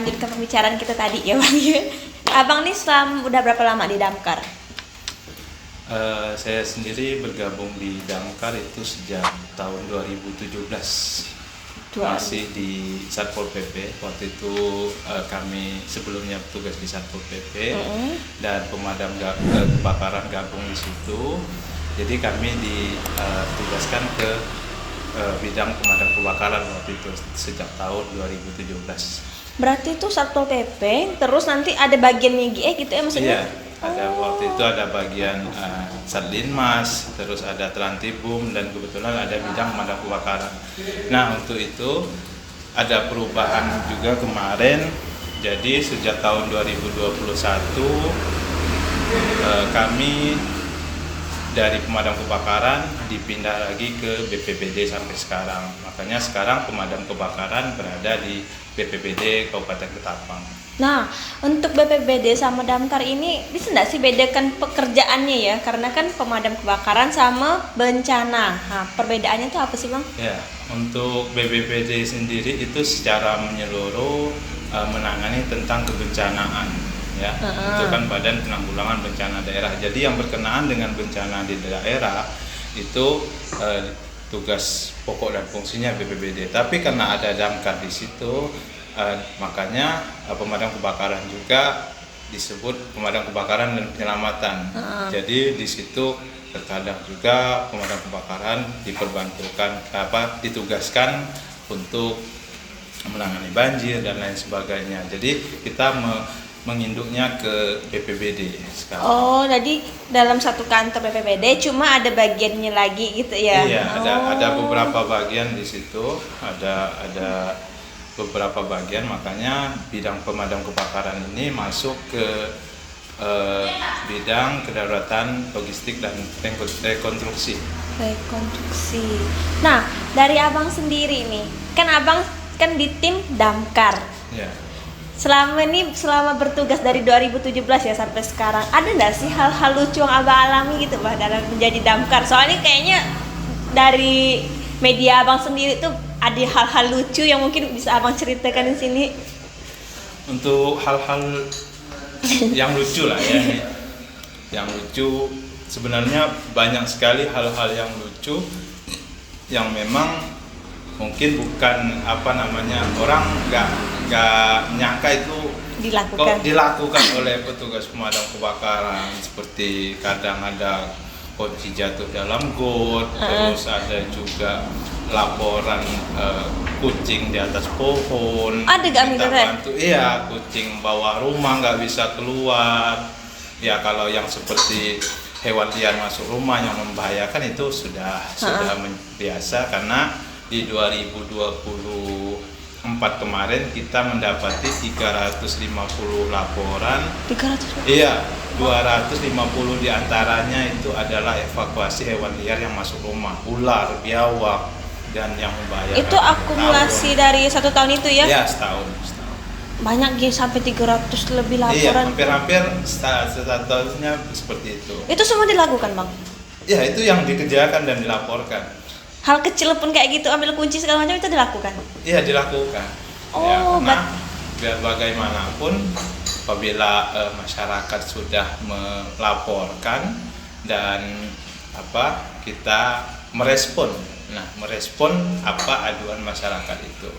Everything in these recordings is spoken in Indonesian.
melanjutkan pembicaraan kita tadi ya Bang. Abang nih udah berapa lama di Damkar? Saya sendiri bergabung di Damkar itu sejak tahun 2017. Masih di Satpol PP. Waktu itu kami sebelumnya bertugas di Satpol PP dan pemadam kebakaran gabung di situ. Jadi kami ditugaskan ke bidang pemadam kebakaran waktu itu sejak tahun 2017. Berarti itu Satpol PP, terus nanti ada bagian MIGE gitu ya maksudnya? Iya, ada waktu itu ada bagian Satlinmas, terus ada Trantibum, dan kebetulan ada bidang pemadam kebakaran. Nah, untuk itu ada perubahan juga kemarin. Jadi sejak tahun 2021 kami dari pemadam kebakaran dipindah lagi ke BPBD sampai sekarang. Makanya sekarang pemadam kebakaran berada di BPBD Kabupaten Ketapang. Nah, untuk BPBD sama Damkar ini bisa nggak sih bedakan pekerjaannya ya? Karena kan pemadam kebakaran sama bencana. Nah, perbedaannya itu apa sih Bang? Ya, untuk BPBD sendiri itu secara menyeluruh menangani tentang kebencanaan. Ya, itu kan Badan Penanggulangan Bencana Daerah. Jadi yang berkenaan dengan bencana di daerah itu tugas pokok dan fungsinya BPBD. Tapi karena ada Damkar di situ, makanya pemadam kebakaran juga disebut pemadam kebakaran dan penyelamatan. Jadi di situ terkadang juga pemadam kebakaran ditugaskan untuk menangani banjir dan lain sebagainya. Jadi kita menginduknya ke BPBD sekarang. Oh, jadi dalam satu kantor BPBD cuma ada bagiannya lagi gitu ya? Iya, ada beberapa bagian di situ, ada beberapa bagian, makanya bidang pemadam kebakaran ini masuk ke bidang kedaruratan logistik dan rekonstruksi. Rekonstruksi. Nah, dari Abang sendiri nih, kan Abang kan di tim Damkar. Ya. Selama bertugas dari 2017 ya sampai sekarang, ada nggak sih hal-hal lucu yang Abang alami gitu Bah dalam menjadi Damkar? Soalnya kayaknya dari media Abang sendiri tuh ada hal-hal lucu yang mungkin bisa Abang ceritakan di sini. Untuk hal-hal yang lucu lah ya nih. Yang lucu sebenarnya banyak sekali hal-hal yang lucu yang memang mungkin bukan orang nggak nyangka itu dilakukan oleh petugas pemadam kebakaran, seperti kadang ada kunci jatuh dalam got, terus ada juga laporan kucing di atas pohon. Ada gak minta bantu? Iya, kucing bawah rumah nggak bisa keluar. Ya kalau yang seperti hewan liar masuk rumah yang membahayakan itu sudah biasa, karena di 2024 kemarin kita mendapati 350 laporan. 300? Iya, 250 diantaranya itu adalah evakuasi hewan liar yang masuk rumah, ular, biawak, dan yang membahayakan. Itu akumulasi dari 1 tahun itu ya? Iya, setahun. Banyak sampai 300 lebih laporan. Iya, hampir statusnya seperti itu. Itu semua dilakukan Bang? Ya, itu yang dikerjakan dan dilaporkan. Hal kecil pun kayak gitu, ambil kunci segala macam itu dilakukan? Iya, dilakukan. Oh, karena biar bagaimanapun apabila masyarakat sudah melaporkan dan kita merespon. Nah, merespon apa aduan masyarakat itu.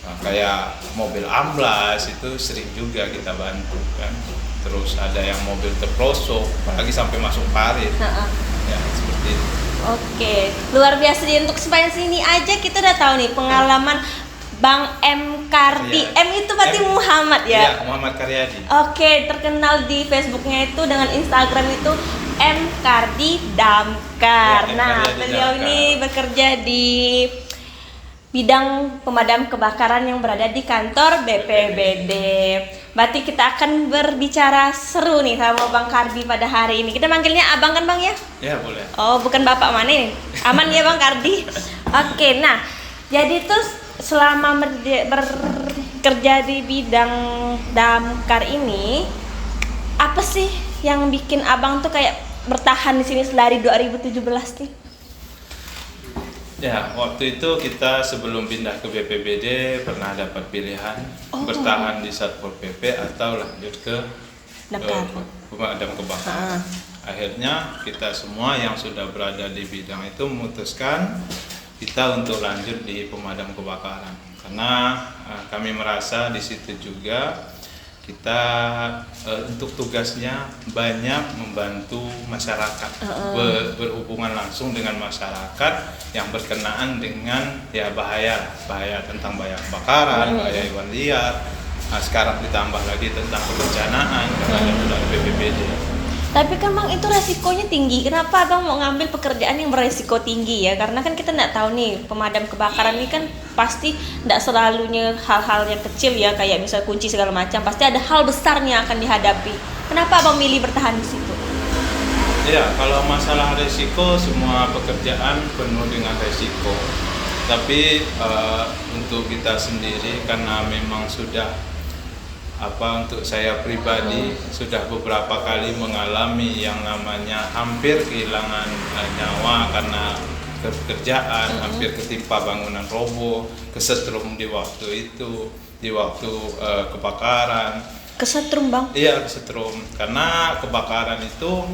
Nah, kayak mobil amblas itu sering juga kita bantu kan. Terus ada yang mobil terprosok, apalagi sampai masuk parit. Ya, seperti itu. Oke, luar biasa nih. Untuk sampai sini aja kita udah tahu nih pengalaman Bang M. Kardi. M itu berarti Muhammad ya? Iya, Muhammad Karyadi. Oke, terkenal di Facebooknya itu dengan Instagram itu M. Kardi Damkar. Ya, nah, beliau ini bekerja di bidang pemadam kebakaran yang berada di kantor BPBD. Berarti kita akan berbicara seru nih sama Bang Kardi pada hari ini. Kita manggilnya Abang kan Bang ya? Ya, boleh. Oh, bukan Bapak mana nih? Aman ya Bang Kardi? Oke, nah jadi tuh selama bekerja di bidang Damkar ini, apa sih yang bikin Abang tuh kayak bertahan di sini dari 2017 nih? Ya, waktu itu kita sebelum pindah ke BPBD pernah dapat pilihan bertahan di Satpol PP atau lanjut ke Damkar. pemadam kebakaran. Akhirnya kita semua yang sudah berada di bidang itu memutuskan kita untuk lanjut di pemadam kebakaran karena kami merasa di situ juga kita untuk tugasnya banyak membantu masyarakat, berhubungan langsung dengan masyarakat yang berkenaan dengan ya bahaya tentang bahaya kebakaran, bahaya hewan liar. Nah, sekarang ditambah lagi tentang kebencanaan karena ada BPBD. Tapi kan Bang itu resikonya tinggi. Kenapa Abang mau ngambil pekerjaan yang beresiko tinggi ya? Karena kan kita nggak tahu nih pemadam kebakaran ini kan pasti nggak selalunya hal-hal yang kecil ya kayak misal kunci segala macam. Pasti ada hal besarnya yang akan dihadapi. Kenapa Abang milih bertahan di situ? Ya, kalau masalah resiko semua pekerjaan penuh dengan resiko. Tapi untuk kita sendiri karena memang sudah untuk saya pribadi sudah beberapa kali mengalami yang namanya hampir kehilangan nyawa karena pekerjaan, hampir ketimpa bangunan roboh, kesetrum di waktu itu, di waktu kebakaran. Kesetrum Bang? Iya, kesetrum karena kebakaran itu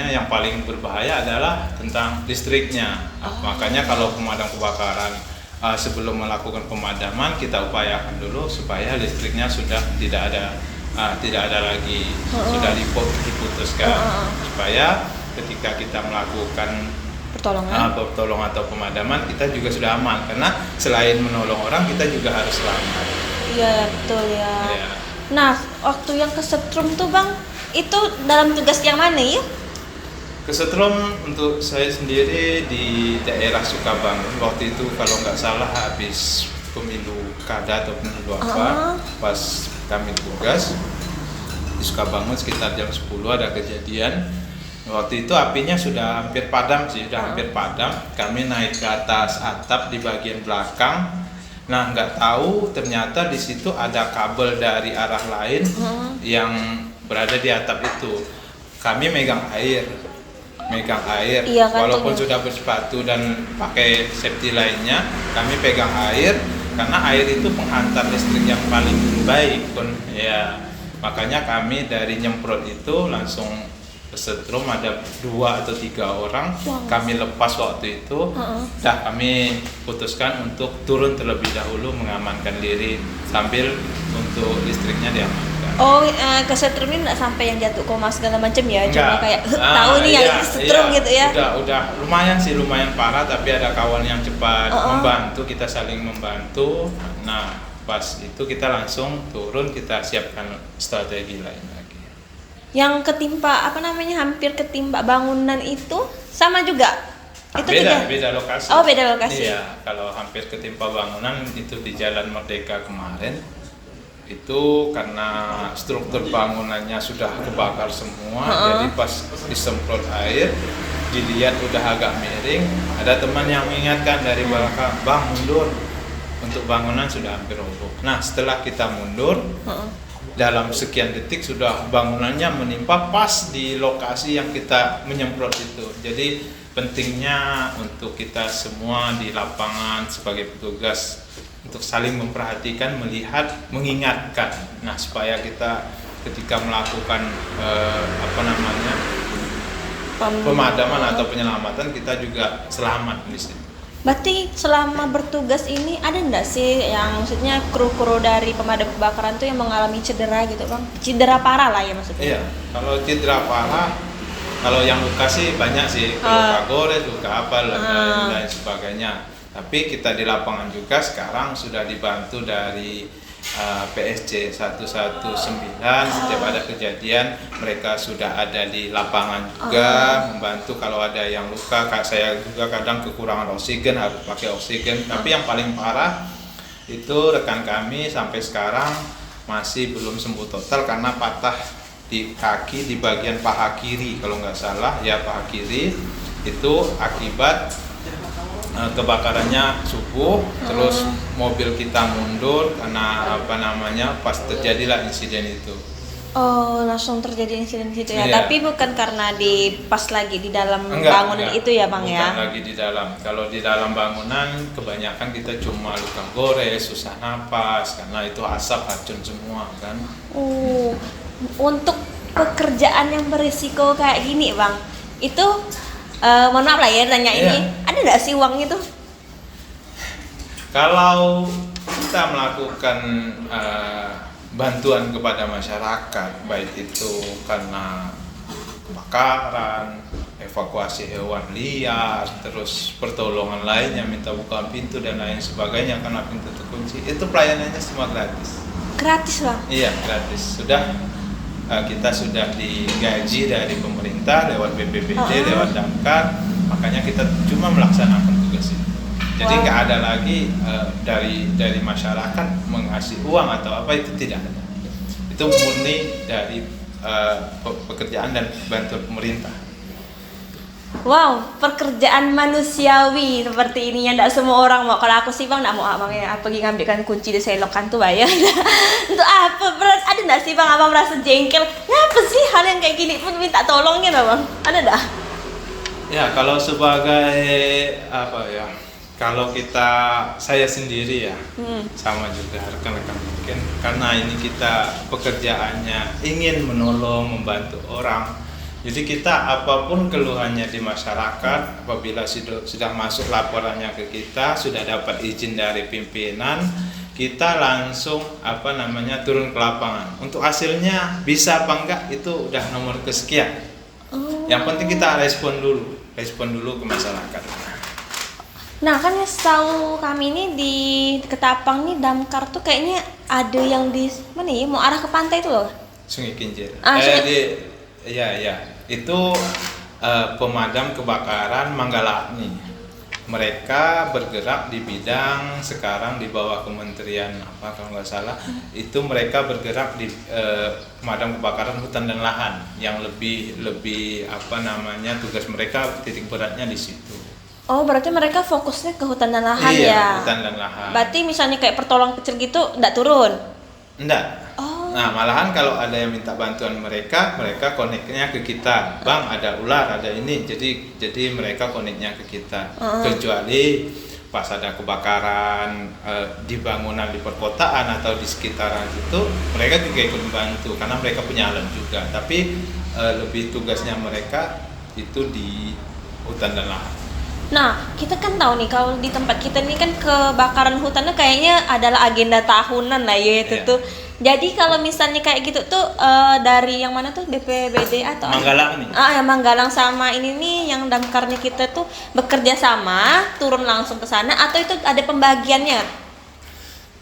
yang paling berbahaya adalah tentang listriknya. Makanya kalau pemadam kebakaran sebelum melakukan pemadaman kita upayakan dulu supaya listriknya sudah tidak ada lagi, sudah diputuskan supaya ketika kita melakukan pertolongan atau pemadaman kita juga sudah aman karena selain menolong orang kita juga harus selamat. Iya betul ya. Nah waktu yang kesetrum tuh Bang itu dalam tugas yang mana ya? Kesetrum untuk saya sendiri di daerah Sukabangun waktu itu kalau nggak salah habis pemilu kada atau pemilu pas kami tugas di Sukabangun sekitar jam 10 ada kejadian. Waktu itu apinya sudah hampir padam hampir padam. Kami naik ke atas atap di bagian belakang. Nah nggak tahu ternyata di situ ada kabel dari arah lain yang berada di atap itu. Kami megang air, iya, walaupun sudah bersepatu dan pakai safety lainnya, kami pegang air karena air itu penghantar listrik yang paling baik ya. Makanya kami dari nyemprot itu langsung kesetrum ada 2 atau 3 orang. Kami lepas waktu itu dan kami putuskan untuk turun terlebih dahulu mengamankan diri sambil untuk listriknya diamankan. Kesetrum ini nggak sampai yang jatuh koma segala macam ya? Enggak. Cuma kayak tahu nih yang kesetrum gitu ya? Udah lumayan parah tapi ada kawan yang cepat membantu, kita saling membantu. Nah pas itu kita langsung turun, kita siapkan strategi lain lagi. Yang ketimpa hampir ketimpa bangunan itu sama juga? Itu beda lokasi. Beda lokasi. Iya, kalau hampir ketimpa bangunan itu di Jalan Merdeka kemarin. Itu karena struktur bangunannya sudah kebakar semua, jadi pas disemprot air dilihat udah agak miring, ada teman yang mengingatkan dari belakang, "Bang, mundur, untuk bangunan sudah hampir roboh." Nah setelah kita mundur dalam sekian detik sudah bangunannya menimpa pas di lokasi yang kita menyemprot itu. Jadi pentingnya untuk kita semua di lapangan sebagai petugas untuk saling memperhatikan, melihat, mengingatkan. Nah, supaya kita ketika melakukan pemadaman atau penyelamatan kita juga selamat di sini. Berarti selama bertugas ini ada nggak sih yang maksudnya kru-kru dari pemadam kebakaran tuh yang mengalami cedera gitu Bang? Cedera parah lah ya maksudnya? Iya, kalau cedera parah, kalau yang luka sih banyak sih, luka gores, luka apa, dan lain sebagainya. Tapi kita di lapangan juga sekarang sudah dibantu dari PSC 119, setiap ada kejadian mereka sudah ada di lapangan juga membantu kalau ada yang luka. Saya juga kadang kekurangan oksigen, harus pakai oksigen. Tapi yang paling parah itu rekan kami sampai sekarang masih belum sembuh total karena patah di kaki di bagian paha kiri kalau nggak salah ya, paha kiri itu akibat kebakarannya subuh, terus mobil kita mundur karena pas terjadilah insiden itu. Oh, langsung terjadi insiden di situ ya. Iya. Tapi bukan karena pas lagi di dalam Enggak, bangunan enggak. itu ya, Bang Bukan ya. lagi di dalam. Kalau di dalam bangunan kebanyakan kita cuma luka gores, susah napas karena itu asap racun semua kan. Untuk pekerjaan yang berisiko kayak gini, Bang. Itu mohon maaf lah ya tanya Iya. ini. Ada nggak sih uang itu? Kalau kita melakukan bantuan kepada masyarakat, baik itu karena kebakaran, evakuasi hewan liar, terus pertolongan lainnya, minta bukaan pintu dan lain sebagainya karena pintu terkunci, itu pelayanannya semua gratis. Gratis, Bang. Iya, gratis. Kita sudah digaji dari pemerintah lewat BPBD, lewat Damkar, makanya kita cuma melaksanakan tugas itu. Jadi Wow. nggak ada lagi dari masyarakat mengasih uang atau apa, itu tidak ada. Itu murni dari pekerjaan dan bantuan pemerintah. Wow, pekerjaan manusiawi seperti ini yang tidak semua orang mau. Kalau aku sih, Bang, tidak mau, Abang ya pergi ngambilkan kunci di selokan tuh bayar. Untuk apa? Ada nggak sih, Bang, Abang merasa jengkel? Ya apa sih hal yang kayak gini pun minta tolongin, Abang? Ada dah? Ya, kalau sebagai apa ya? Kalau saya sendiri ya, sama juga rekan-rekan mungkin, karena ini kita pekerjaannya ingin menolong, membantu orang. Jadi kita apapun keluhannya di masyarakat, apabila sudah masuk laporannya ke kita, sudah dapat izin dari pimpinan, kita langsung turun ke lapangan. Untuk hasilnya bisa apa enggak itu udah nomor kesekian. Yang penting kita respon dulu ke masyarakat. Nah, kan setahu kami ini di Ketapang nih damkar tuh kayaknya ada yang di mana ya? Mau arah ke pantai itu loh. Sungai Kincir. Sungai- Itu pemadam kebakaran Manggala nih. Mereka bergerak di bidang sekarang di bawah Kementerian apa kalau nggak salah, itu mereka bergerak di pemadam kebakaran hutan dan lahan yang lebih tugas mereka titik beratnya di situ. Oh, berarti mereka fokusnya ke hutan dan lahan Iya, ya? hutan dan lahan. Berarti misalnya kayak pertolongan kecil gitu nggak turun? Enggak. Oh. Nah, malahan kalau ada yang minta bantuan mereka koneknya ke kita. Bang, ada ular, ada ini. Jadi mereka koneknya ke kita. Kecuali pas ada kebakaran di bangunan di perkotaan atau di sekitaran itu, mereka juga ikut membantu karena mereka punya alat juga. Tapi lebih tugasnya mereka itu di hutan dan lahan. Nah, kita kan tahu nih kalau di tempat kita ini kan kebakaran hutannya kayaknya adalah agenda tahunan lah ya itu Iya. tuh. Jadi kalau misalnya kayak gitu tuh dari yang mana tuh BPBD atau Manggala nih. yang Manggalang sama ini nih yang damkarnya kita tuh bekerja sama turun langsung ke sana atau itu ada pembagiannya?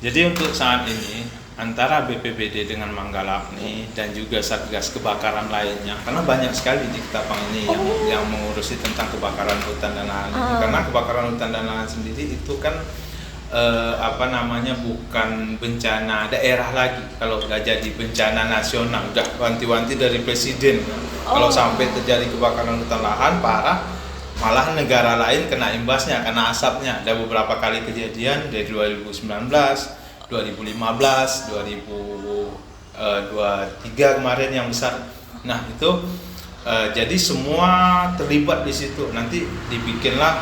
Jadi untuk saat ini antara BPBD dengan Manggala dan juga Satgas kebakaran lainnya, karena banyak sekali di Ketapang ini yang mengurusi tentang kebakaran hutan dan lahan. Karena kebakaran hutan dan lahan sendiri itu kan bukan bencana daerah lagi. Kalau udah jadi bencana nasional, udah wanti-wanti dari presiden. Kalau sampai terjadi kebakaran hutan lahan parah, malah negara lain kena imbasnya karena asapnya. Ada beberapa kali kejadian dari 2019, 2015, 2023 kemarin yang besar. Nah itu jadi semua terlibat di situ. Nanti dibikinlah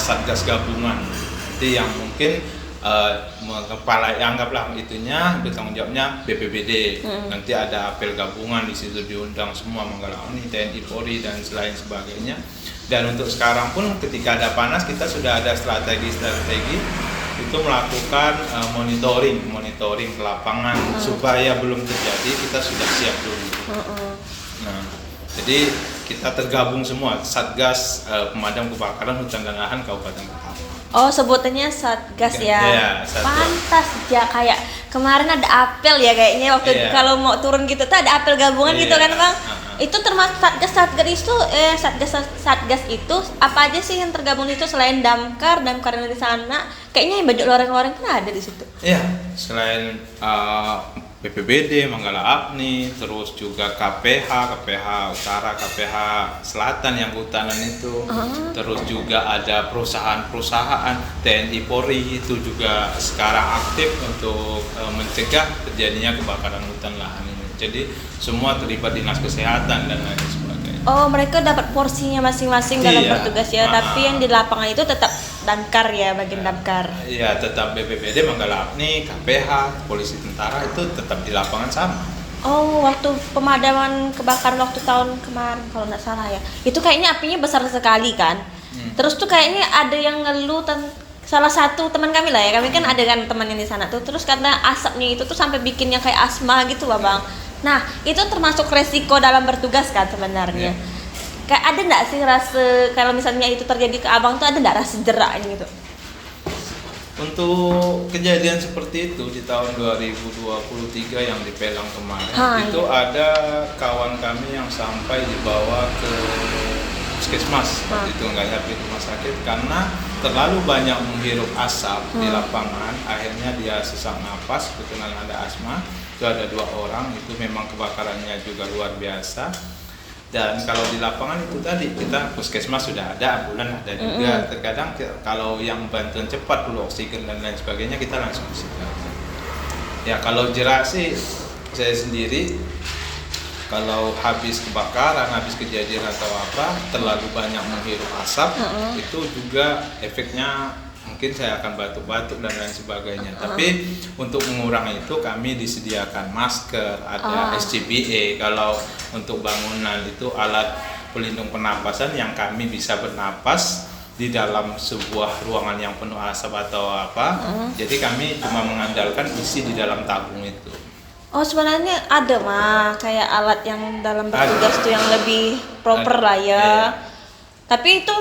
satgas gabungan. Nanti yang mungkin anggaplah itunya bertanggung jawabnya BPBD. Nanti ada apel gabungan di situ, diundang semua Manggala, TNI, Polri dan lain sebagainya. Dan untuk sekarang pun ketika ada panas kita sudah ada strategi itu melakukan monitoring ke lapangan supaya belum terjadi kita sudah siap dulu. Nah, jadi kita tergabung semua Satgas Pemadam Kebakaran Hutan dan Lahan Kabupaten Ketapang. Oh, sebutannya Satgas ya. Iya, Satgas. Pantas ya, kayak kemarin ada apel ya kayaknya waktu Iya. kalau mau turun gitu tuh ada apel gabungan Iya. gitu kan, Bang. Itu termasuk Satgas itu Satgas itu apa aja sih yang tergabung itu selain damkar yang di sana? Kayaknya yang baju loreng-loreng pun ada di situ. Iya, selain BPBD, Manggala Agni, terus juga KPH Utara, KPH Selatan yang kehutanan itu, terus juga ada perusahaan-perusahaan TNI Polri itu juga sekarang aktif untuk mencegah terjadinya kebakaran hutan lahan ini. Jadi semua terlibat dinas kesehatan dan lain sebagainya. Oh, mereka dapat porsinya masing-masing dalam Iya. bertugas ya, tapi yang di lapangan itu tetap damkar ya, bagian damkar. Iya, tetap BPBD, Manggala Apni, KPH, polisi tentara itu tetap di lapangan sama. Oh, waktu pemadaman kebakaran waktu tahun kemarin kalau nggak salah ya, itu kayaknya apinya besar sekali kan. Terus tuh kayaknya ada yang ngeluh salah satu teman kami lah ya, kami kan ada kan teman yang di sana tuh, terus karena asapnya itu tuh sampai bikin yang kayak asma gitu lah bang. Nah itu termasuk resiko dalam bertugas kan sebenarnya. Kayak ada nggak sih rasa kalau misalnya itu terjadi ke abang tuh ada nggak rasa jeraknya gitu? Untuk kejadian seperti itu di tahun 2023 yang di Pelang kemarin, itu ada kawan kami yang sampai dibawa ke puskesmas, waktu itu nggak sampai rumah sakit karena terlalu banyak menghirup asap di lapangan, akhirnya dia sesak napas, kebetulan ada asma. Itu ada 2 orang, itu memang kebakarannya juga luar biasa. Dan kalau di lapangan itu tadi kita puskesmas sudah ada, ambulan ada juga. Terkadang kalau yang bantuan cepat dulu oksigen dan lain sebagainya kita langsung di situ. Ya kalau jerak sih saya sendiri kalau habis kebakaran, habis kejadian atau apa terlalu banyak menghirup asap itu juga efeknya mungkin saya akan batuk-batuk dan lain sebagainya. Tapi untuk mengurangi itu kami disediakan masker, ada SCBA. Kalau untuk bangunan itu alat pelindung pernapasan yang kami bisa bernapas di dalam sebuah ruangan yang penuh asap atau apa. Jadi kami cuma mengandalkan isi di dalam tabung itu. Oh sebenarnya ada mah kayak alat yang dalam bertugas tuh yang lebih proper lah ya. Tapi itu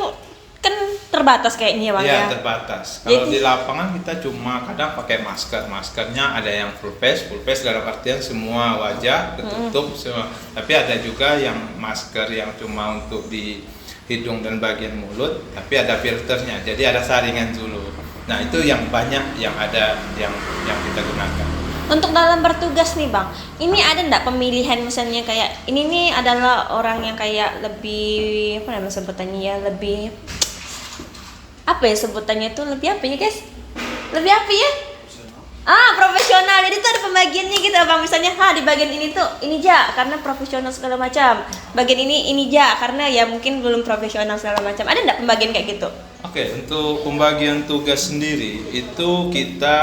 kan terbatas kayaknya bang ya. Iya terbatas. Kalau di lapangan kita cuma kadang pakai masker. Maskernya ada yang full face dalam artian semua wajah tertutup semua. Tapi ada juga yang masker yang cuma untuk di hidung dan bagian mulut, tapi ada filternya. Jadi ada saringan dulu. Nah itu yang banyak yang ada yang kita gunakan. Untuk dalam bertugas nih bang, ini ada nggak pemilihan misalnya kayak ini nih adalah orang yang kayak lebih apa namanya sebutannya ya, lebih apa ya sebutannya itu lebih apa ya guys? Lebih apa ya? Profesional. Jadi tuh ada pembagiannya gitu bang. Misalnya di bagian ini tuh ini ja karena profesional segala macam. Bagian ini ja karena ya mungkin belum profesional segala macam. Ada nggak pembagian kayak gitu? Oke, untuk pembagian tugas sendiri itu kita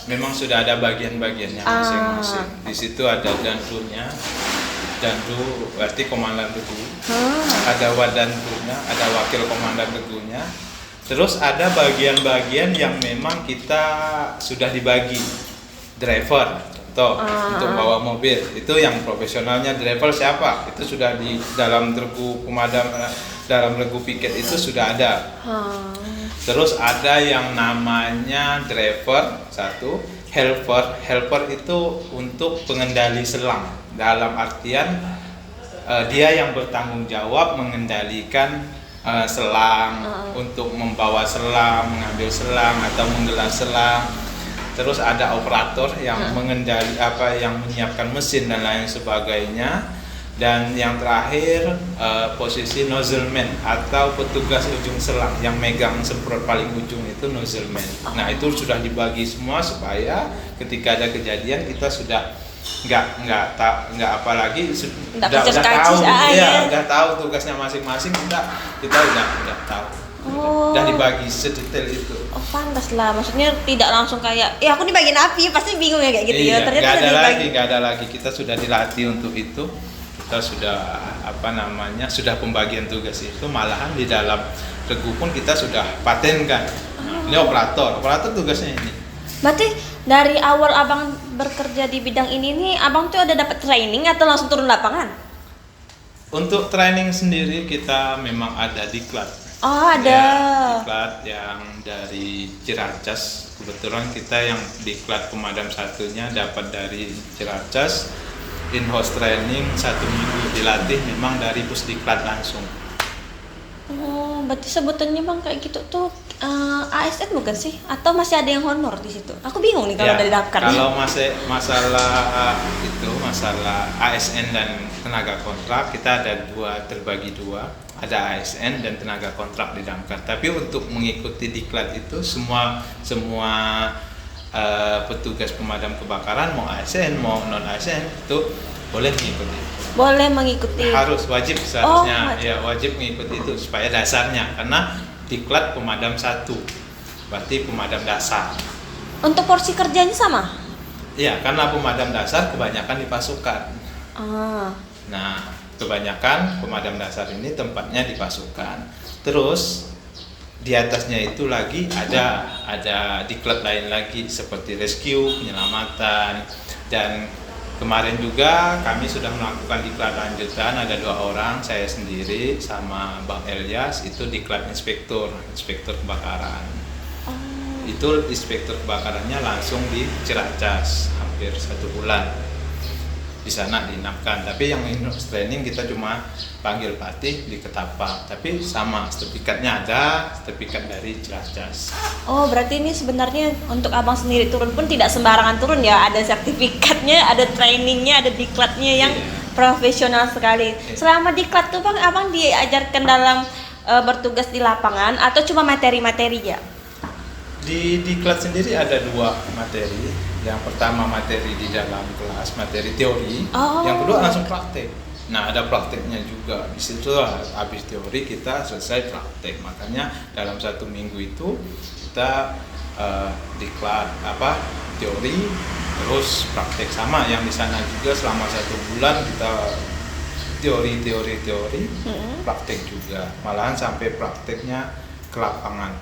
memang sudah ada bagian-bagiannya masing-masing. Di situ ada dandunya, dandu berarti komandan regu. Ada wadandunya, ada wakil komandan regunya. Terus ada bagian-bagian yang memang kita sudah dibagi. Driver, contoh untuk bawa mobil itu yang profesionalnya driver siapa? Itu sudah di dalam regu pemadam, dalam regu piket itu sudah ada. Terus ada yang namanya driver satu, helper itu untuk pengendali selang. Dalam artian dia yang bertanggung jawab mengendalikan selang, untuk membawa selang, mengambil selang atau menggelar selang. Terus ada operator yang mengendali yang menyiapkan mesin dan lain sebagainya. Dan yang terakhir posisi nozzleman atau petugas ujung selang yang megang semprot paling ujung itu nozzleman. Nah itu sudah dibagi semua supaya ketika ada kejadian kita sudah nggak apalagi udah tahu tugasnya masing-masing, kita udah tahu. Udah dibagi sedetail itu. Oh pantas lah, maksudnya tidak langsung kayak aku di bagian api pasti bingung ya kayak gitu ya. Ternyata nggak ada lagi kita sudah dilatih untuk itu. Kita sudah sudah pembagian tugas itu, malahan di dalam regu pun kita sudah patenkan. Ini operator tugasnya ini. Berarti dari awal abang bekerja di bidang ini nih, abang tuh ada dapat training atau langsung turun lapangan? Untuk training sendiri kita memang ada diklat. Oh ada. Ya, diklat yang dari Ciracas. Kebetulan kita yang diklat pemadam satunya dapat dari Ciracas. In-house training 1 minggu dilatih memang dari Pusdiklat langsung. Oh, berarti sebutannya bang kayak gitu tuh ASN bukan sih? Atau masih ada yang honor di situ? Aku bingung nih kalau dari damkar. Kalau masalah ASN dan tenaga kontrak kita ada terbagi dua. Ada ASN dan tenaga kontrak di damkar. Tapi untuk mengikuti diklat itu semua petugas pemadam kebakaran mau ASN mau non ASN itu boleh mengikuti. Boleh mengikuti. Harus, wajib seharusnya. wajib. Ya, wajib mengikuti itu supaya dasarnya, karena diklat pemadam 1, berarti pemadam dasar. Untuk porsi kerjanya sama? Iya, karena pemadam dasar kebanyakan di pasukan. Ah. Nah, kebanyakan pemadam dasar ini tempatnya di pasukan. Terus di atasnya itu lagi ada diklat lain lagi seperti rescue, penyelamatan, dan kemarin juga kami sudah melakukan diklat lanjutan, ada 2 orang, saya sendiri sama Bang Elias, itu diklat inspektur kebakaran. Itu inspektur kebakarannya langsung di Ciracas hampir 1 bulan di sana diinapkan. Tapi yang training kita cuma panggil Patih di Ketapang, tapi sama sertifikatnya ada, sertifikat dari Ciracas. Oh, berarti ini sebenarnya untuk abang sendiri turun pun tidak sembarangan turun ya, ada sertifikatnya, ada trainingnya, ada diklatnya yang profesional sekali. Selama diklat tuh bang, abang diajarkan dalam bertugas di lapangan atau cuma materi-materi ya? Di diklat sendiri ada 2 materi. Yang pertama materi di dalam kelas, materi teori. Yang kedua langsung praktek. Nah, ada prakteknya juga. Di situ habis teori kita selesai praktek. Makanya dalam 1 minggu itu kita diklat teori terus praktek, sama yang di sana juga selama 1 bulan kita teori, praktek juga. Malahan sampai prakteknya ke lapangan.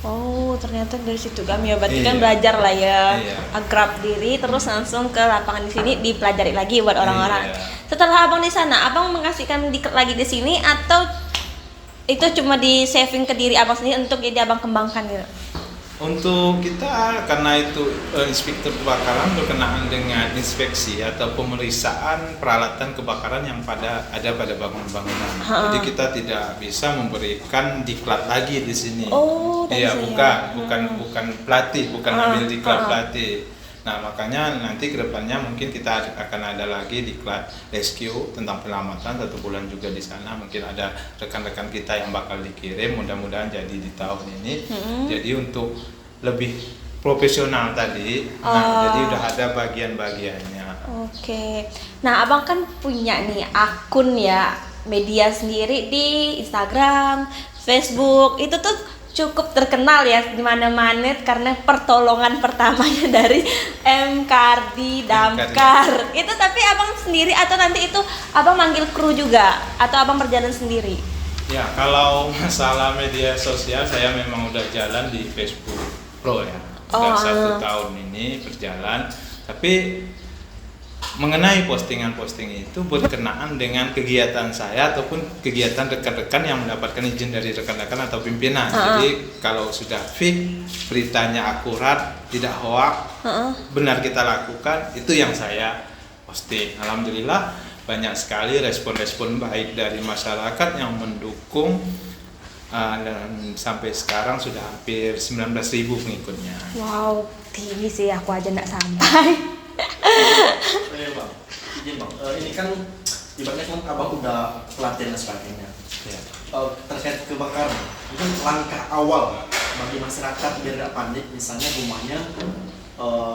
Oh, ternyata dari situ kami ya. Berarti kan belajar lah ya, akrab diri, terus langsung ke lapangan di sini dipelajari lagi buat orang-orang. Setelah abang di sana, abang mengasihkan diklat lagi di sini atau itu cuma di saving ke diri abang sendiri untuk jadi abang kembangkan gitu? Untuk kita, karena itu inspektur kebakaran berkenaan dengan inspeksi atau pemeriksaan peralatan kebakaran yang ada pada bangunan-bangunan. Jadi kita tidak bisa memberikan diklat lagi di sini. Iya, bukan pelatih, bukan ambil diklat pelatih. Nah, makanya nanti kedepannya mungkin kita akan ada lagi diklat rescue tentang penyelamatan 1 bulan juga di sana. Mungkin ada rekan-rekan kita yang bakal dikirim, mudah-mudahan jadi di tahun ini. Jadi untuk lebih profesional tadi, jadi udah ada bagian-bagiannya. Oke. Nah, abang kan punya nih akun ya, media sendiri di Instagram, Facebook. Itu tuh cukup terkenal ya di mana-mana karena pertolongan pertamanya dari M. Kardi Damkar. Itu tapi abang sendiri atau nanti itu abang manggil kru juga atau abang berjalan sendiri? Ya, kalau masalah media sosial saya memang udah jalan di Facebook Pro ya. Udah 1 tahun ini berjalan. Tapi mengenai postingan-posting itu berkenaan dengan kegiatan saya ataupun kegiatan rekan-rekan yang mendapatkan izin dari rekan-rekan atau pimpinan. Jadi kalau sudah fix, beritanya akurat, tidak hoax, benar kita lakukan, itu yang saya posting. Alhamdulillah banyak sekali respon-respon baik dari masyarakat yang mendukung, dan sampai sekarang sudah hampir 19.000 pengikutnya. Wow, tinggi sih, aku aja nggak sampai. Bang, izin bang, ini kan ibaratnya kan abang udah pelatihan dan sebagainya. Terkait kebakaran, mungkin langkah awal bagi masyarakat biar nggak panik, misalnya rumahnya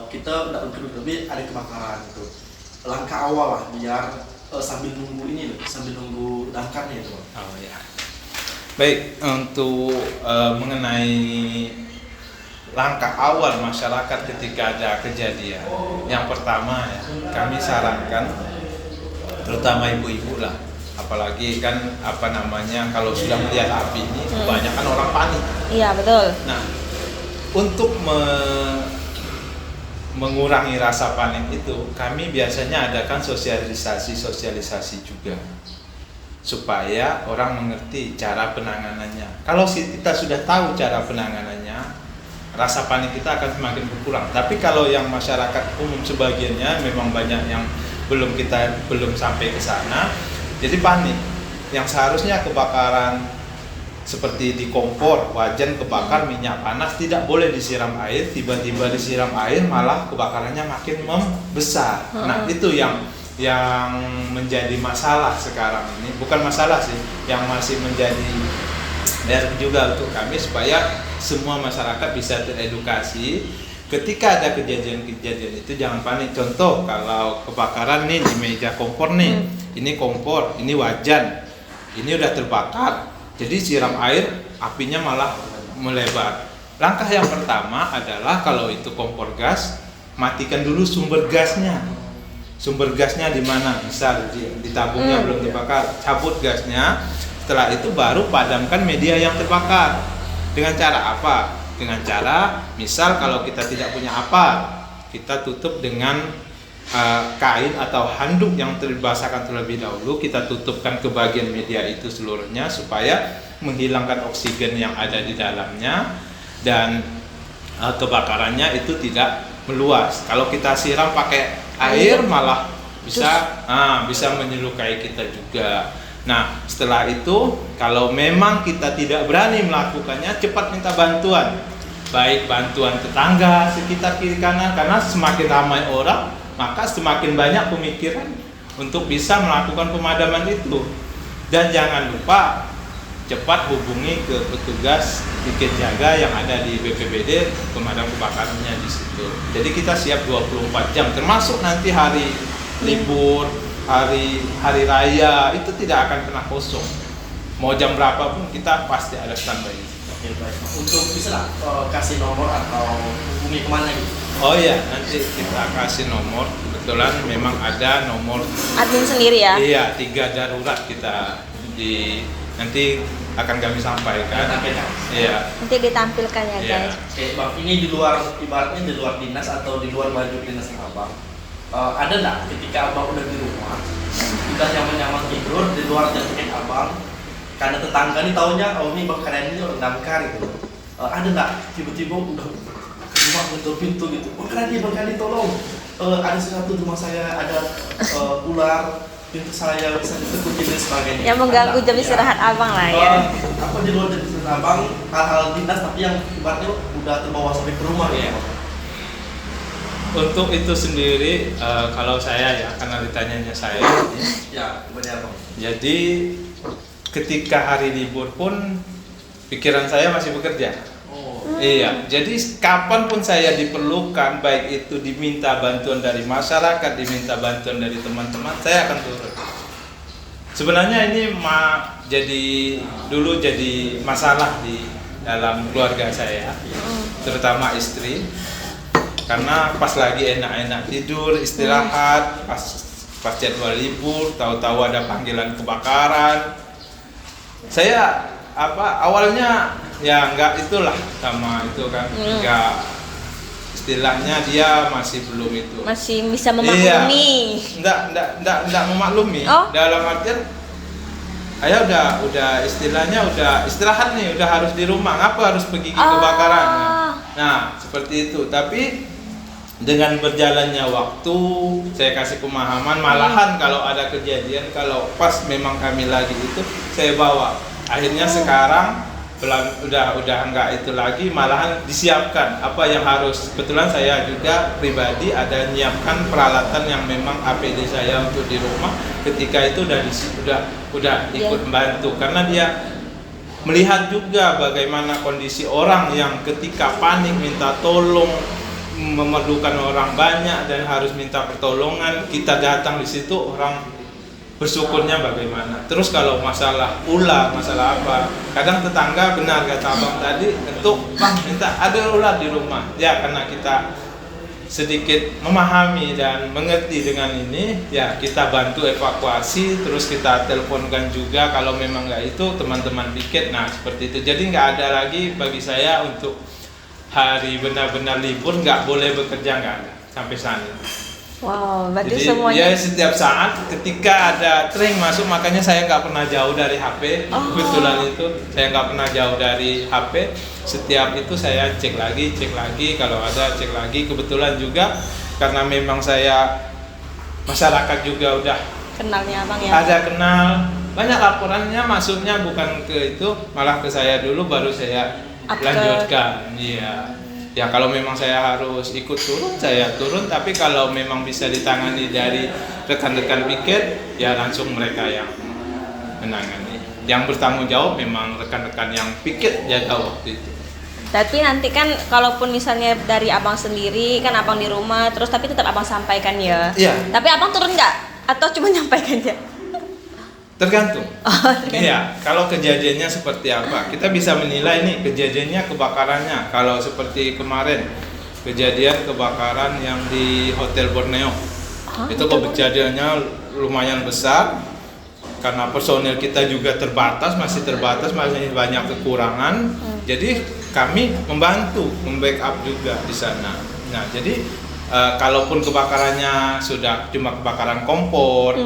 kita udah lebih ada kebakaran gitu. Langkah awal lah biar sambil nunggu damkarnya itu bang. Oh ya. Baik, untuk mengenai langkah awal masyarakat ketika ada kejadian, yang pertama ya, kami sarankan terutama ibu-ibu lah, apalagi kan kalau sudah melihat api ini kebanyakan orang panik. Iya betul. Nah, untuk mengurangi rasa panik itu, kami biasanya adakan sosialisasi juga supaya orang mengerti cara penanganannya. Kalau kita sudah tahu cara penanganannya, rasa panik kita akan semakin berkurang. Tapi kalau yang masyarakat umum sebagiannya memang banyak yang belum sampai ke sana, jadi panik. Yang seharusnya kebakaran seperti di kompor, wajan kebakar minyak panas tidak boleh disiram air, tiba-tiba disiram air malah kebakarannya makin membesar. Nah, itu yang menjadi masalah sekarang ini. Bukan masalah sih, yang masih menjadi juga untuk kami supaya semua masyarakat bisa teredukasi ketika ada kejadian-kejadian itu jangan panik. Contoh kalau kebakaran nih di meja kompor nih, ini kompor, ini wajan, ini udah terbakar, jadi siram air, apinya malah melebar. Langkah yang pertama adalah kalau itu kompor gas, matikan dulu sumber gasnya. Sumber gasnya di mana? Misal di tabungnya belum terbakar, cabut gasnya. Setelah itu baru padamkan media yang terbakar. Dengan cara apa? Dengan cara, misal kalau kita tidak punya apa, kita tutup dengan kain atau handuk yang terbasahkan terlebih dahulu. Kita tutupkan ke bagian media itu seluruhnya supaya menghilangkan oksigen yang ada di dalamnya dan kebakarannya itu tidak meluas. Kalau kita siram pakai air malah bisa menyelukai kita juga. Nah, setelah itu kalau memang kita tidak berani melakukannya, cepat minta bantuan. Baik bantuan tetangga sekitar kiri kanan, karena semakin ramai orang, maka semakin banyak pemikiran untuk bisa melakukan pemadaman itu. Dan jangan lupa cepat hubungi ke petugas piket jaga yang ada di BPBD pemadam kebakarannya di situ. Jadi kita siap 24 jam, termasuk nanti hari libur, hari raya itu tidak akan pernah kosong. Mau jam berapapun kita pasti ada standby. Oke, baik. Untuk bisa lah kasih nomor atau hubungi kemana gitu? Oh iya, nanti kita kasih nomor. Kebetulan memang ada nomor Admin sendiri ya? Iya, 3 darurat kita nanti akan kami sampaikan. Iya. Nanti ditampilkan ya Iya. guys. Oke, Bang, ini di luar, ibaratnya di luar dinas atau di luar baju dinas Abang. Ada nggak ketika Abang udah di rumah, udah nyaman-nyaman tidur di luar jangkauan Abang, karena tetangga nih taunya, oh ini Bang kalian ini orang damkar gitu. Ada nggak tiba-tiba udah ke rumah ngetok pintu gitu, Bang kalian tolong, ada sesuatu di rumah saya, ada ular, pintu saya bisa ditekutin dan sebagainya. Yang mengganggu jam istirahat Abang lah ya. Apa di luar jam istirahat Abang, hal-hal dinas tapi yang ibaratnya udah terbawa sampai ke rumah ya. Untuk itu sendiri kalau saya ya, karena ditanyanya saya. Ya, benar Bang. Jadi ketika hari libur pun pikiran saya masih bekerja. Iya, jadi kapanpun saya diperlukan, baik itu diminta bantuan dari masyarakat, diminta bantuan dari teman-teman, saya akan turun. Sebenarnya ini dulu jadi masalah di dalam keluarga saya, terutama istri, karena pas lagi enak-enak tidur, istirahat, pas jadwal libur, tahu-tahu ada panggilan kebakaran. Saya awalnya ya nggak itulah sama itu kan, nggak, istilahnya dia masih belum itu, Masih bisa memaklumi. nggak memaklumi. Dalam artian ayah udah istilahnya udah istirahat nih, udah harus di rumah, ngapa harus pergi ke kebakaran. Nah seperti itu. Tapi dengan berjalannya waktu, saya kasih pemahaman, malahan kalau ada kejadian, kalau pas memang kami lagi itu, saya bawa. Akhirnya sekarang udah enggak itu lagi, malahan disiapkan apa yang harus. Kebetulan saya juga pribadi ada menyiapkan peralatan yang memang APD saya untuk di rumah. Ketika itu udah ikut membantu, karena dia melihat juga bagaimana kondisi orang yang ketika panik minta tolong, memerlukan orang banyak dan harus minta pertolongan, kita datang di situ, orang bersyukurnya bagaimana. Terus kalau masalah ular, masalah apa, kadang tetangga, benar kata Abang tadi, untuk Bang minta ada ular di rumah. Ya karena kita sedikit memahami dan mengerti dengan ini, ya kita bantu evakuasi, terus kita teleponkan juga kalau memang nggak itu teman-teman piket. Nah seperti itu. Jadi nggak ada lagi bagi saya untuk hari benar-benar libur nggak boleh bekerja, nggak ada sampai sana. Wow, berarti jadi semuanya. ya setiap saat ketika ada tring masuk, makanya saya nggak pernah jauh dari HP. Kebetulan itu saya nggak pernah jauh dari HP. Setiap itu saya cek lagi, kalau ada cek lagi. Kebetulan juga karena memang saya masyarakat juga udah Kenalnya Abang ya. ada kenal, banyak laporannya masuknya bukan ke itu, malah ke saya dulu, baru saya lanjutkan. Iya. Ya kalau memang saya harus ikut turun, saya turun. Tapi kalau memang bisa ditangani dari rekan-rekan piket, ya langsung mereka yang menangani. Yang bertanggung jawab memang rekan-rekan yang piket jaga waktu itu. Tapi nanti kan kalaupun misalnya dari abang sendiri kan abang di rumah terus tapi tetap abang sampaikan ya. Iya. Tapi abang turun nggak? Atau cuma nyampaikan aja? Tergantung. Tergantung. Iya, kalau kejadiannya seperti apa, kita bisa menilai nih kejadiannya kebakarannya. Kalau seperti kemarin kejadian kebakaran yang di Hotel Borneo, itu kejadiannya lumayan besar karena personil kita juga terbatas, masih banyak kekurangan. Jadi kami membantu, membackup juga di sana. Nah, jadi kalaupun kebakarannya sudah cuma kebakaran kompor,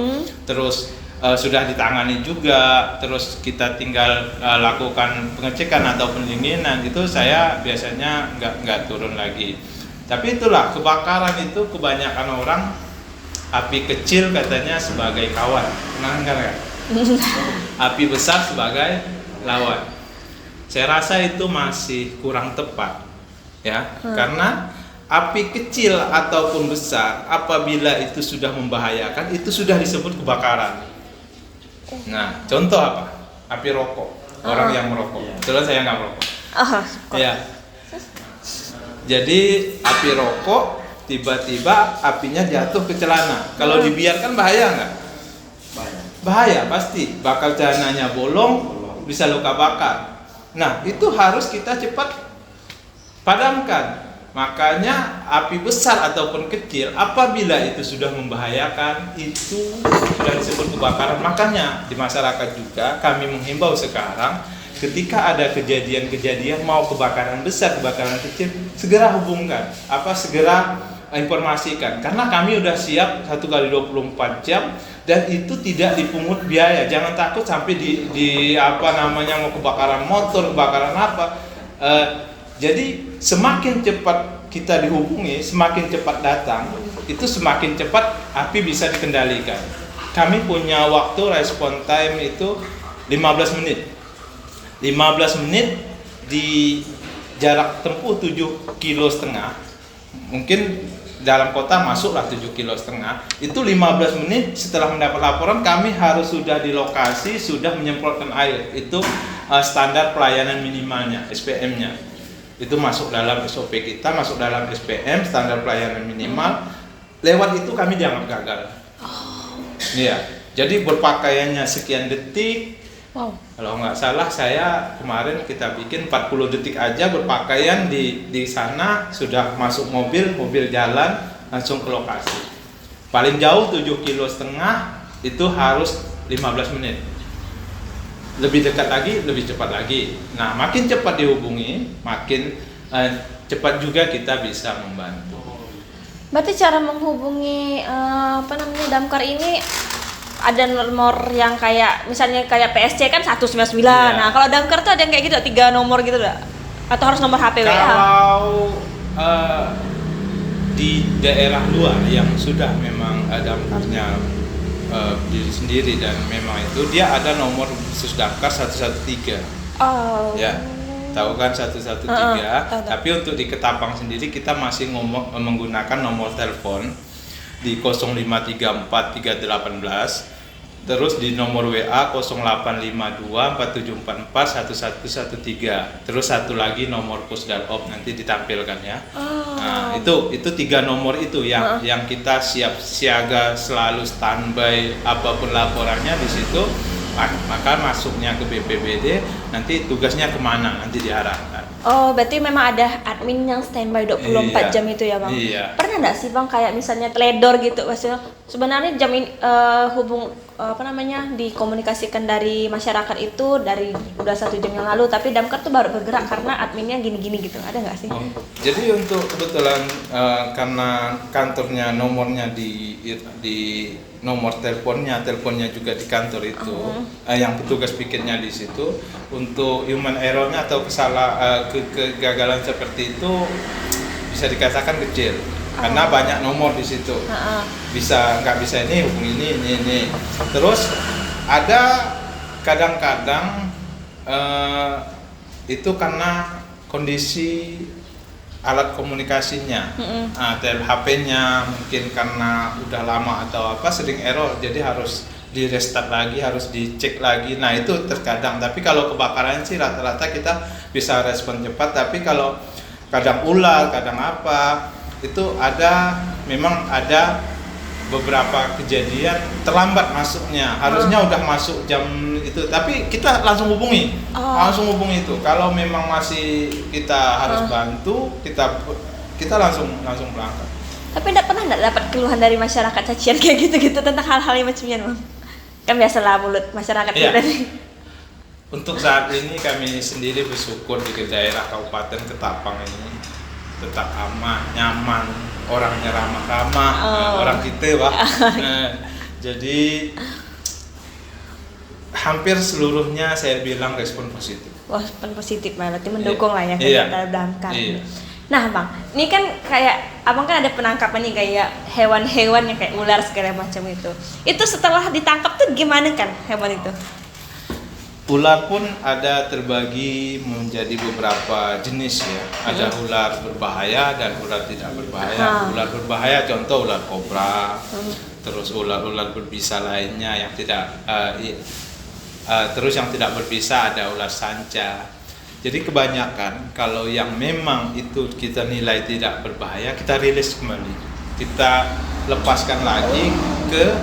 terus sudah ditangani juga, terus kita tinggal lakukan pengecekan atau pendinginan, itu saya biasanya nggak turun lagi. Tapi itulah kebakaran itu kebanyakan orang api kecil katanya sebagai kawan, pernah dengar nggak? Api besar sebagai lawan. Saya rasa itu masih kurang tepat, ya, karena api kecil ataupun besar apabila itu sudah membahayakan itu sudah disebut kebakaran. Nah, contoh apa? Api rokok, orang yang merokok. Kebetulan saya nggak merokok. Ya. Jadi api rokok tiba-tiba apinya jatuh ke celana. Kalau dibiarkan bahaya nggak? Bahaya pasti. Bakal celananya bolong, bisa luka bakar. Nah, itu harus kita cepat padamkan. Makanya api besar ataupun kecil apabila itu sudah membahayakan itu sudah disebut kebakaran. Makanya di masyarakat juga kami menghimbau sekarang ketika ada kejadian-kejadian mau kebakaran besar, kebakaran kecil, segera hubungkan, segera informasikan karena kami udah siap 1 kali 24 jam dan itu tidak dipungut biaya. Jangan takut sampai di mau kebakaran motor, kebakaran apa. Jadi semakin cepat kita dihubungi, semakin cepat datang, itu semakin cepat api bisa dikendalikan. Kami punya waktu respon time itu 15 menit. 15 menit di jarak tempuh 7,5 kilo. Mungkin dalam kota masuklah 7,5 kilo. Itu 15 menit setelah mendapat laporan kami harus sudah di lokasi, sudah menyemprotkan air. Itu standar pelayanan minimalnya, SPM-nya. Itu masuk dalam SOP kita, masuk dalam SPM, standar pelayanan minimal. Lewat itu kami dianggap gagal. Iya. Jadi berpakaiannya sekian detik. Wow. Kalau nggak salah saya kemarin kita bikin 40 detik aja berpakaian di sana, sudah masuk mobil jalan langsung ke lokasi. Paling jauh 7,5 kilo itu harus 15 menit. Lebih dekat lagi, lebih cepat lagi. Nah, makin cepat dihubungi, makin cepat juga kita bisa membantu. Berarti cara menghubungi damkar ini ada nomor yang kayak misalnya kayak PSC kan 199. Iya. Nah, kalau damkar tuh ada yang kayak gitu 3 nomor gitu enggak? Atau harus nomor HP WA? Kalau di daerah luar yang sudah memang damkarnya diri sendiri dan memang itu dia ada nomor khusus damkar 113. Oh. Ya. Tahu kan 113. Tapi untuk di Ketapang sendiri kita masih menggunakan nomor telepon di 0534 318. Terus di nomor WA 0852 4744 1113. Terus satu lagi nomor Pusdalop nanti ditampilkan ya. Nah, itu 3 nomor itu yang kita siap siaga selalu standby apapun laporannya di situ. Maka masuknya ke BPBD nanti tugasnya kemana nanti diarahkan. Oh, berarti memang ada admin yang standby 24 jam itu ya, Bang? Iya. Pernah nggak sih, Bang, kayak misalnya teledor gitu, maksudnya sebenarnya jam ini dikomunikasikan dari masyarakat itu dari udah 1 jam yang lalu, tapi damkar tuh baru bergerak karena adminnya gini-gini gitu, ada nggak sih? Jadi untuk kebetulan karena kantornya nomornya di nomor teleponnya juga di kantor itu, yang petugas pikirnya di situ, untuk human error-nya atau kegagalan seperti itu bisa dikatakan kecil karena banyak nomor di situ. Nggak bisa ini hubungi ini. Terus ada kadang-kadang itu karena kondisi alat komunikasinya, HP-nya mungkin karena udah lama atau apa sering error, jadi harus di restart lagi, harus dicek lagi. Nah itu terkadang, tapi kalau kebakaran sih rata-rata kita bisa respon cepat. Tapi kalau kadang ular, kadang apa, itu memang ada beberapa kejadian terlambat masuknya. Harusnya udah masuk jam itu, tapi kita langsung hubungi, itu. Kalau memang masih kita harus bantu, kita langsung berangkat. Tapi pernah dapat keluhan dari masyarakat cacian kayak gitu tentang hal-hal yang macamnya, Bang? Kan biasalah mulut masyarakat kita nih. Untuk saat ini kami sendiri bersyukur di daerah Kabupaten Ketapang ini tetap aman, nyaman, orangnya ramah-ramah, orang kita, Pak. Jadi hampir seluruhnya saya bilang respon positif. Wah, respon positif, berarti mendukung lah ya Iya. damkar. Iya. Nah, Bang, ini kan kayak Abang kan ada penangkapan nih kayak hewan-hewan yang kayak ular segala macam itu. Itu setelah ditangkap tuh gimana kan hewan itu? Ular pun ada terbagi menjadi beberapa jenis ya. Ada ular berbahaya dan ular tidak berbahaya. Ular berbahaya contoh ular kobra, terus ular-ular berbisa lainnya yang tidak terus yang tidak berbisa ada ular sanca. Jadi kebanyakan kalau yang memang itu kita nilai tidak berbahaya, kita rilis kembali, kita lepaskan lagi ke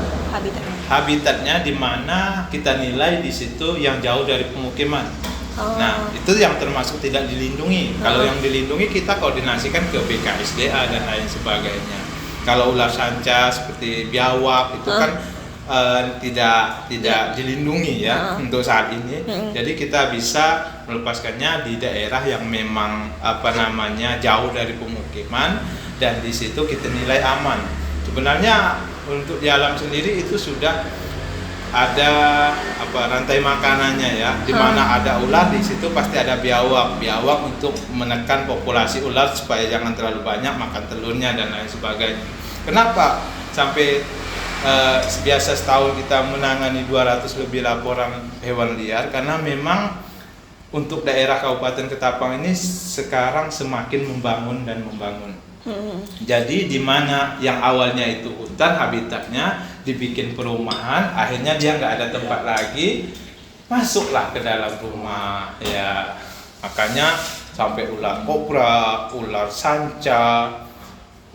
habitatnya di mana kita nilai di situ yang jauh dari pemukiman. Nah itu yang termasuk tidak dilindungi. Kalau yang dilindungi kita koordinasikan ke BKSDA dan lain sebagainya. Kalau ular sanca seperti biawak itu kan tidak dilindungi ya untuk saat ini. Jadi kita bisa melepaskannya di daerah yang memang jauh dari pemukiman dan di situ kita nilai aman. Sebenarnya untuk di alam sendiri itu sudah ada rantai makanannya ya. Di mana ada ular di situ pasti ada biawak. Biawak untuk menekan populasi ular supaya jangan terlalu banyak makan telurnya dan lain sebagainya. Kenapa sampai biasa setahun kita menangani 200 lebih laporan hewan liar? Karena memang untuk daerah Kabupaten Ketapang ini sekarang semakin membangun. Jadi di mana yang awalnya itu hutan habitatnya dibikin perumahan, akhirnya dia nggak ada tempat lagi, masuklah ke dalam rumah ya. Makanya sampai ular kobra, ular sanca,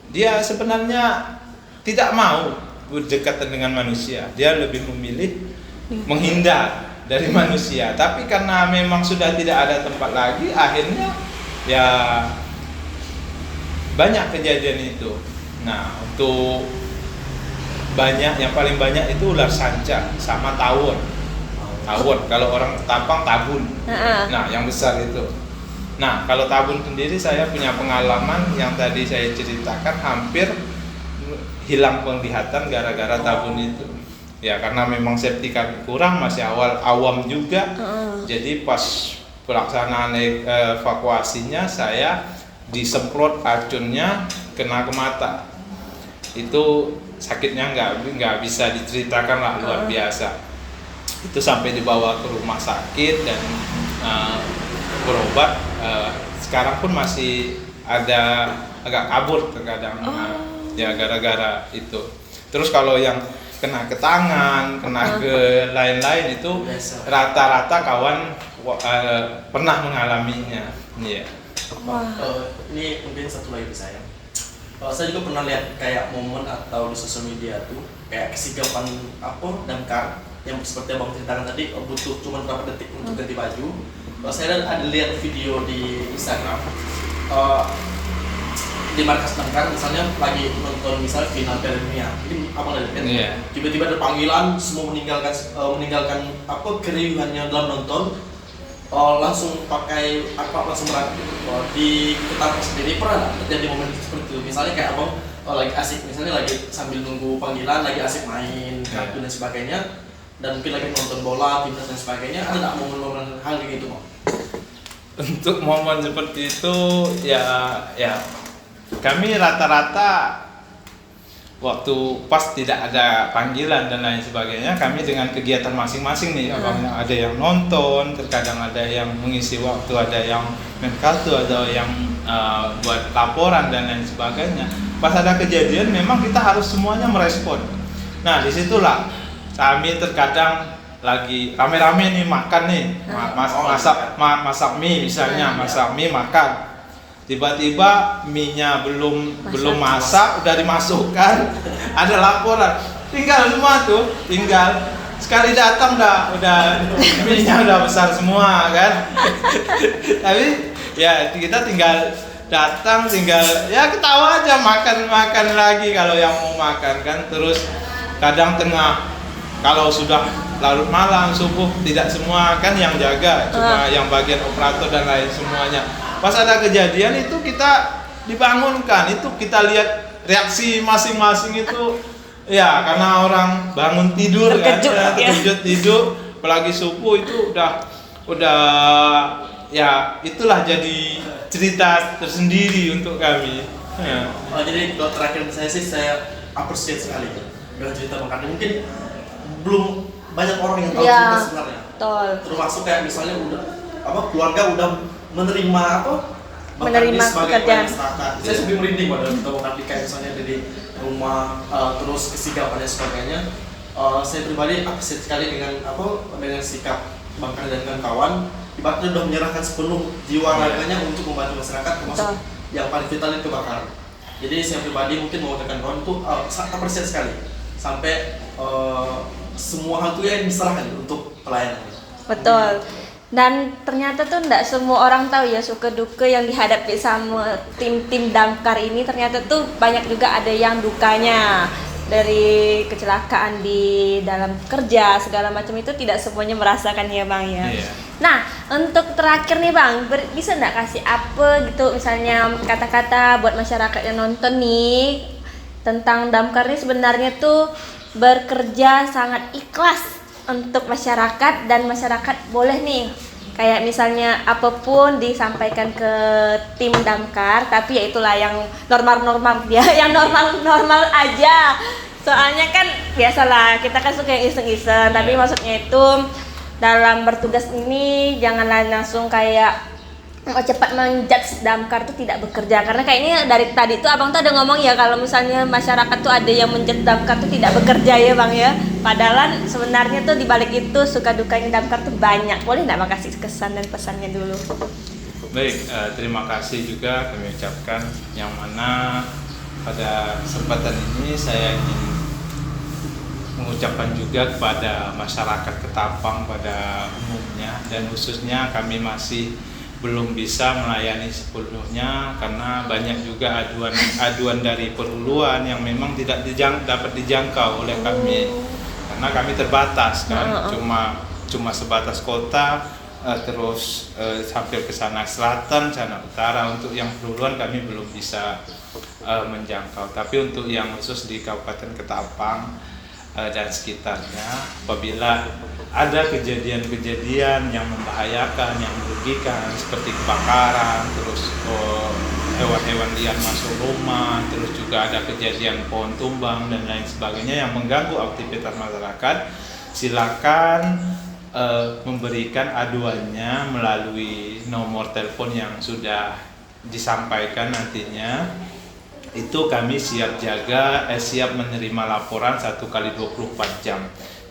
dia sebenarnya tidak mau berdekatan dengan manusia, dia lebih memilih menghindar dari manusia. Tapi karena memang sudah tidak ada tempat lagi, akhirnya ya banyak kejadian itu. Nah untuk yang paling banyak itu ular sanca sama tawon. Kalau orang Ketapang tabun. Nah yang besar itu. Nah kalau tabun sendiri saya punya pengalaman yang tadi saya ceritakan, hampir hilang penglihatan gara-gara tabun itu ya, karena memang safety kami kurang, masih awam juga. Jadi pas pelaksanaan evakuasinya saya disemprot racunnya, kena ke mata. Itu sakitnya nggak bisa diceritakan lah, luar biasa. Itu sampai dibawa ke rumah sakit dan berobat. Sekarang pun masih ada agak kabur terkadang. Ya gara-gara itu. Terus kalau yang kena ke tangan, kena ke lain-lain itu rata-rata kawan pernah mengalaminya. Iya. Ini mungkin satu lagi saya. Saya juga pernah lihat kayak momen atau di sosial media tuh kayak kesigapan damkar yang seperti abang ceritakan tadi, butuh cuma berapa detik untuk ganti baju. Saya ada lihat video di Instagram. Di markas damkar misalnya lagi nonton misalnya final Piala Dunia, ini abang lihat kan? Tiba-tiba ada panggilan, semua meninggalkan keriuhannya dalam nonton, langsung pakai langsung berangkat. Di Ketapang sendiri pernah terjadi momen seperti itu, misalnya kayak abang lagi asik, misalnya lagi sambil nunggu panggilan, lagi asik main kartu dan sebagainya, dan mungkin lagi nonton bola, timnas dan sebagainya, ada nggak momen-momen hal kayak gitu, Bang? Untuk momen seperti itu ya kami rata-rata waktu pas tidak ada panggilan dan lain sebagainya, kami dengan kegiatan masing-masing nih. Ada yang nonton, terkadang ada yang mengisi waktu, ada yang main kartu, ada yang buat laporan dan lain sebagainya. Pas ada kejadian memang kita harus semuanya merespon. Nah disitulah kami terkadang lagi rame-rame nih makan nih, masak mie misalnya, masak mie makan. Tiba-tiba mie-nya belum masak, udah dimasukkan, ada laporan, tinggal semua tuh, tinggal sekali datang udah mie-nya udah besar semua kan. Tapi ya kita tinggal datang, tinggal ya ketawa aja, makan lagi kalau yang mau makan kan. Terus kadang kalau sudah larut malam, subuh, tidak semua kan yang jaga, cuma yang bagian operator dan lain semuanya. Pas ada kejadian itu kita dibangunkan, itu kita lihat reaksi masing-masing itu ya, karena orang bangun tidur terkejut tidur, apalagi subuh itu udah ya itulah jadi cerita tersendiri untuk kami. Ya. Jadi kalau terakhir saya appreciate sekali dengan cerita Bang Kardi. Mungkin belum banyak orang yang tahu cerita sebenarnya. Betul. Termasuk kayak misalnya keluarga udah menerima pekerjaan. Saya sampai merinding pada Bang Kardi kayak misalnya dari rumah terus kesigapan dan sebagainya. Saya pribadi appreciate sekali dengan sikap Bang Kardi dan kawan. Ibaratnya udah menyerahkan sepenuh jiwa raganya untuk membantu masyarakat, termasuk yang paling vital itu kebakaran. Jadi saya pribadi mungkin mau tekan kawan itu sangat appreciate sekali sampai semua hal itu yang diserahkan untuk pelayanan. Betul. Dan ternyata tuh enggak semua orang tahu ya suka duka yang dihadapi sama tim damkar ini. Ternyata tuh banyak juga ada yang dukanya, dari kecelakaan di dalam kerja segala macam itu tidak semuanya merasakan ya Bang ya. Yeah. Nah untuk terakhir nih Bang, bisa enggak kasih apa gitu misalnya kata-kata buat masyarakat yang nonton nih tentang damkar ini sebenarnya tuh bekerja sangat ikhlas untuk masyarakat, dan masyarakat boleh nih kayak misalnya apapun disampaikan ke tim damkar, tapi ya itulah yang normal dia, yang normal aja. Soalnya kan biasalah kita kan suka yang iseng-iseng, tapi maksudnya itu dalam bertugas ini janganlah langsung kayak cepat menjudge damkar itu tidak bekerja, karena kayaknya dari tadi tuh abang tuh ada ngomong ya kalau misalnya masyarakat tuh ada yang menjudge damkar tuh tidak bekerja ya Bang ya, padahal sebenarnya tuh dibalik itu suka dukanya damkar tuh banyak. Boleh nggak Bang kasih kesan dan pesannya dulu? Baik, terima kasih juga kami ucapkan, yang mana pada kesempatan ini saya ingin mengucapkan juga kepada masyarakat Ketapang pada umumnya, dan khususnya kami masih belum bisa melayani sepenuhnya karena banyak juga aduan dari perhuluan yang memang tidak dapat dijangkau oleh kami, karena kami terbatas kan, cuma sebatas kota, terus sampai ke sana selatan, sana utara. Untuk yang perhuluan kami belum bisa menjangkau, tapi untuk yang khusus di Kabupaten Ketapang dan sekitarnya, apabila ada kejadian-kejadian yang membahayakan, yang merugikan seperti kebakaran, terus hewan-hewan liar masuk rumah, terus juga ada kejadian pohon tumbang dan lain sebagainya yang mengganggu aktivitas masyarakat, silakan memberikan aduannya melalui nomor telepon yang sudah disampaikan nantinya. Itu kami siap jaga, siap menerima laporan 1x24 jam.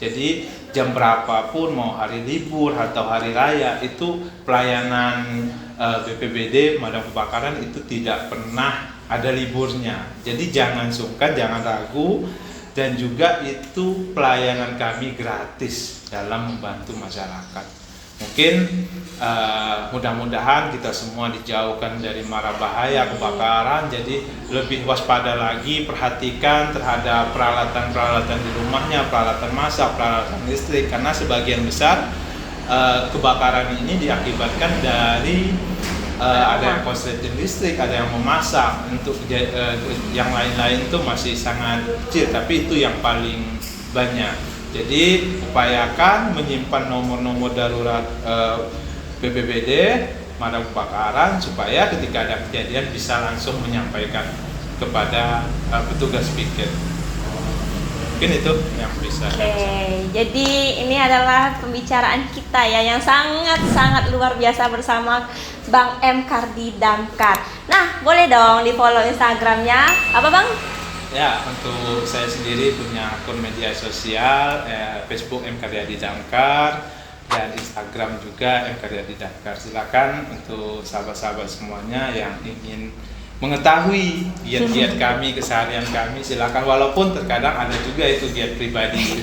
Jadi jam berapapun, mau hari libur atau hari raya, itu pelayanan BPBD Pemadam Kebakaran itu tidak pernah ada liburnya. Jadi jangan sungkan, jangan ragu, dan juga itu pelayanan kami gratis dalam membantu masyarakat. Mungkin mudah-mudahan kita semua dijauhkan dari mara bahaya kebakaran, jadi lebih waspada lagi, perhatikan terhadap peralatan-peralatan di rumahnya, peralatan masak, peralatan listrik, karena sebagian besar kebakaran ini diakibatkan dari ada yang korsleting listrik, ada yang memasak. Untuk yang lain-lain itu masih sangat kecil, tapi itu yang paling banyak. Jadi upayakan menyimpan nomor-nomor darurat BPBD Pemadam Kebakaran supaya ketika ada kejadian bisa langsung menyampaikan kepada petugas piket. Mungkin itu yang bisa. Jadi ini adalah pembicaraan kita ya yang sangat luar biasa bersama Bang M. Kardi Damkar. Nah, boleh dong di follow Instagramnya apa Bang? Ya, untuk saya sendiri punya akun media sosial, Facebook M Karyadi Damkar, dan Instagram juga M Karyadi Damkar. Silakan untuk sahabat-sahabat semuanya yang ingin mengetahui giat-giat kami, keseharian kami, silakan. Walaupun terkadang ada juga itu giat pribadi.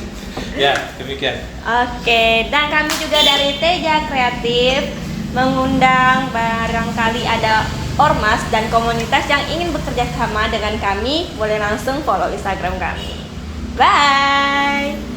Ya, demikian. Oke, dan kami juga dari Teja Kreatif mengundang barangkali ada ormas dan komunitas yang ingin bekerja sama dengan kami, boleh langsung follow Instagram kami. Bye.